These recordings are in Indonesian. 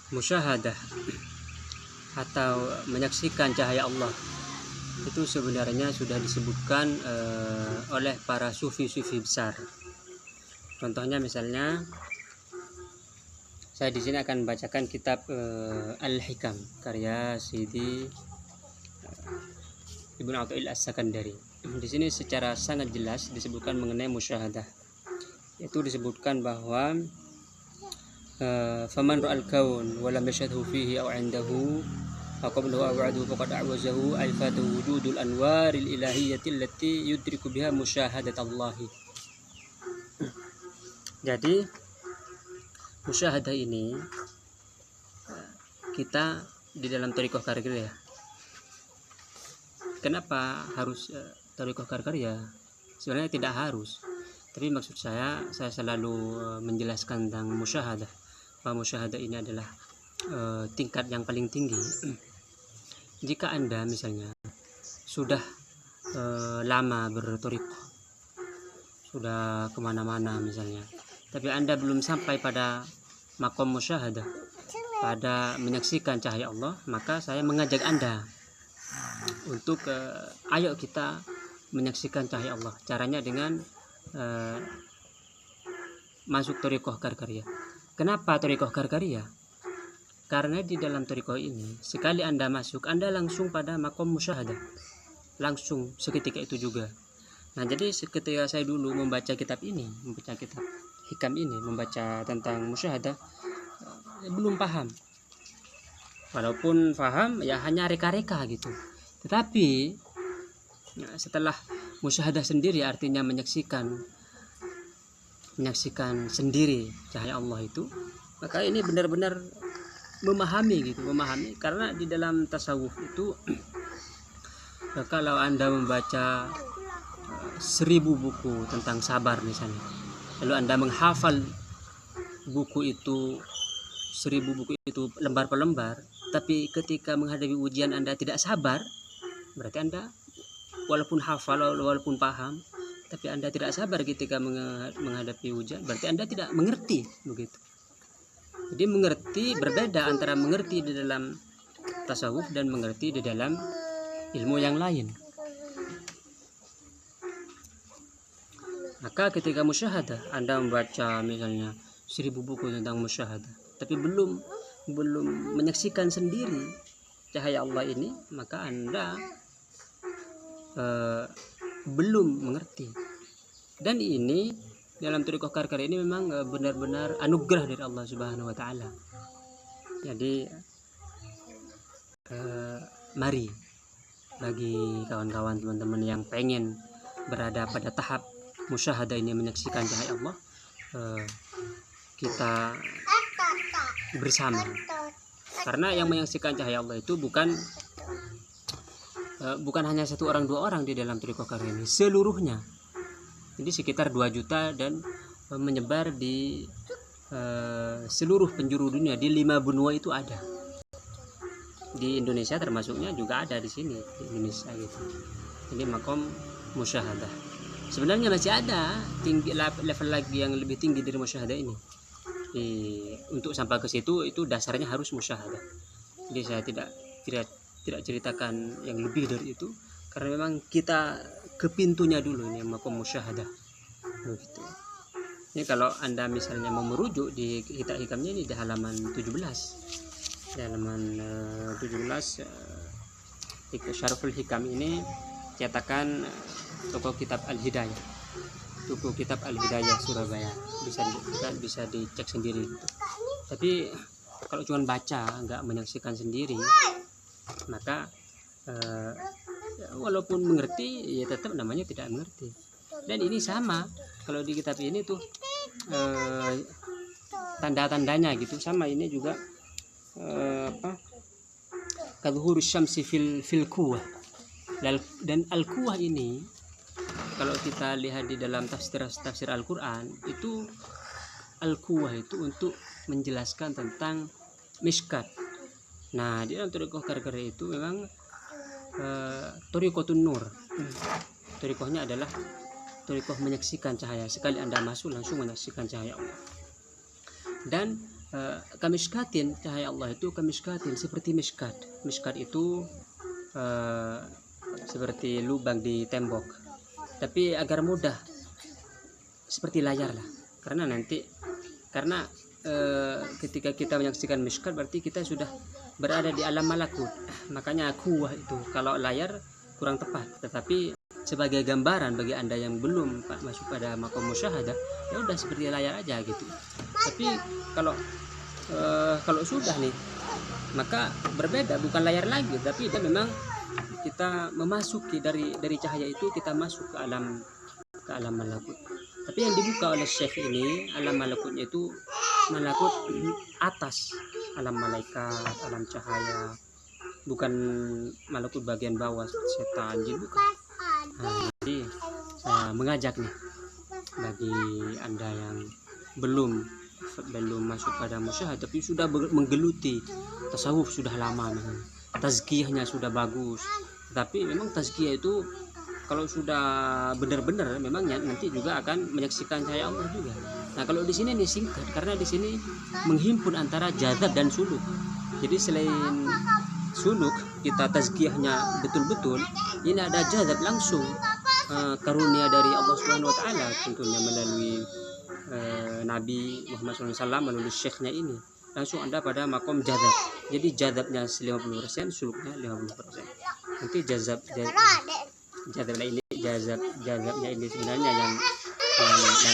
Musyahadah atau menyaksikan cahaya Allah itu sebenarnya sudah disebutkan oleh para sufi-sufi besar. Contohnya misalnya saya di sini akan membacakan kitab Al-Hikam karya Sidi Ibnu Athaillah As-Sakandari. Di sini secara sangat jelas disebutkan mengenai musyahadah. Itu disebutkan bahwa faman ra'al kaun wa lam yashhadhu fihi aw 'indahu faqablahu aw ba'dahu faqad a'wazahu ay fatahu wujudul anwaril ilahiyyati allati yudriku biha musyahadatallahi. Jadi musyahadah ini kita di dalam thariqah karya. Kenapa harus thariqah karya? Sebenarnya tidak harus. Tapi maksud saya selalu menjelaskan tentang musyahadah. Bahwa musyahadah ini adalah tingkat yang paling tinggi. Jika Anda misalnya sudah lama berthariqah, sudah kemana-mana misalnya, tapi Anda belum sampai pada maqam musyahadah, pada menyaksikan cahaya Allah, maka saya mengajak Anda untuk ayo kita menyaksikan cahaya Allah. Caranya dengan masuk thariqah karya. Kenapa thariqah karya? Karena di dalam thariqah ini sekali Anda masuk, Anda langsung pada maqam musyahadah, langsung seketika itu juga. Nah, jadi ketika saya dulu membaca kitab ini, membaca kitab Hikam ini, membaca tentang musyahadah, belum paham. Walaupun paham ya hanya reka-reka gitu. Tetapi setelah musyahadah sendiri, artinya menyaksikan sendiri cahaya Allah itu, maka ini benar-benar memahami karena di dalam tasawuf itu kalau Anda membaca 1000 buku tentang sabar misalnya, lalu Anda menghafal buku itu 1000 buku itu lembar per lembar, tapi ketika menghadapi ujian Anda tidak sabar, berarti Anda walaupun hafal, walaupun paham, tapi Anda tidak sabar ketika menghadapi ujian, berarti Anda tidak mengerti begitu. Jadi mengerti berbeda antara mengerti di dalam tasawuf dan mengerti di dalam ilmu yang lain. Maka ketika musyahadah, Anda membaca misalnya 1000 buku tentang musyahadah, tapi belum menyaksikan sendiri cahaya Allah ini, maka Anda belum mengerti. Dan ini dalam thariqah karya ini memang benar-benar anugerah dari Allah Subhanahu wa taala. Jadi mari bagi kawan-kawan, teman-teman yang pengen berada pada tahap musyahadah ini, menyaksikan cahaya Allah, kita bersama. Karena yang menyaksikan cahaya Allah itu bukan hanya 1 orang 2 orang di dalam thariqah karya ini, seluruhnya. Jadi sekitar 2 juta dan menyebar di seluruh penjuru dunia, di 5 benua itu ada. Di Indonesia termasuknya juga ada di sini, di Indonesia gitu. Jadi maqam musyahadah. Sebenarnya masih ada level lagi yang lebih tinggi dari musyahadah ini. Untuk sampai ke situ itu dasarnya harus musyahadah. Jadi saya tidak ceritakan yang lebih dari itu, karena memang kita ke pintunya dulu ini maqam musyahadah begitu. Ini kalau Anda misalnya mau merujuk di kitab hikamnya ini di halaman 17. Di halaman 17 Syarhul Hikam ini cetakan toko kitab Al-Hidayah. Toko kitab Al-Hidayah Surabaya. Bisa dicek sendiri gitu. Tapi kalau cuma baca, nggak menyaksikan sendiri, maka walaupun mengerti ya tetap namanya tidak mengerti. Dan ini sama kalau di kitab ini tuh tanda-tandanya gitu sama. Ini juga kadzuhurus syamsi fil kuwah. Dan al-kuwah ini kalau kita lihat di dalam tafsir Al-Qur'an itu, al-kuwah itu untuk menjelaskan tentang miskat. Nah, di dalam thariqah karya itu memang thariqatun nur. Thariqahnya adalah thariqah menyaksikan cahaya. Sekali Anda masuk langsung menyaksikan cahaya Allah. Dan Kamiskatin, cahaya Allah itu kamiskatin, seperti miskat. Miskat itu seperti lubang di tembok, tapi agar mudah seperti layar lah. Karena ketika kita menyaksikan miskat berarti kita sudah berada di alam malakut. Makanya kuwah itu, kalau layar kurang tepat, tetapi sebagai gambaran bagi Anda yang belum masuk pada makom musyahadah, ya udah seperti layar aja gitu. Tapi kalau sudah nih, maka berbeda, bukan layar lagi, tapi itu memang kita memasuki dari cahaya itu, kita masuk ke alam malakut. Tapi yang dibuka oleh Syekh ini, alam malakutnya itu malakut atas alam malaikat, alam cahaya, bukan malakut bagian bawah setan, jin, bukan. Nah, jadi saya mengajak nih bagi Anda yang belum masuk pada musyahadah tapi sudah menggeluti tasawuf sudah lama, tazkiyahnya sudah bagus, tapi memang tazkiyah itu kalau sudah benar-benar memang nanti juga akan menyaksikan cahaya Allah juga. Nah, kalau di sini nih singkat, karena di sini menghimpun antara jazab dan suluk. Jadi selain suluk kita tazkiyahnya betul-betul, ini ada jazab langsung, karunia dari Allah Subhanahu wa taala tentunya melalui Nabi Muhammad SAW, melalui syekhnya ini. Langsung Anda pada makom jazab. Jadi jazabnya 50%, suluknya 50%. Nanti jazabnya ini jazabnya ini sebenarnya yang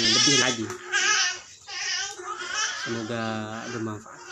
lebih lagi. Semoga bermanfaat.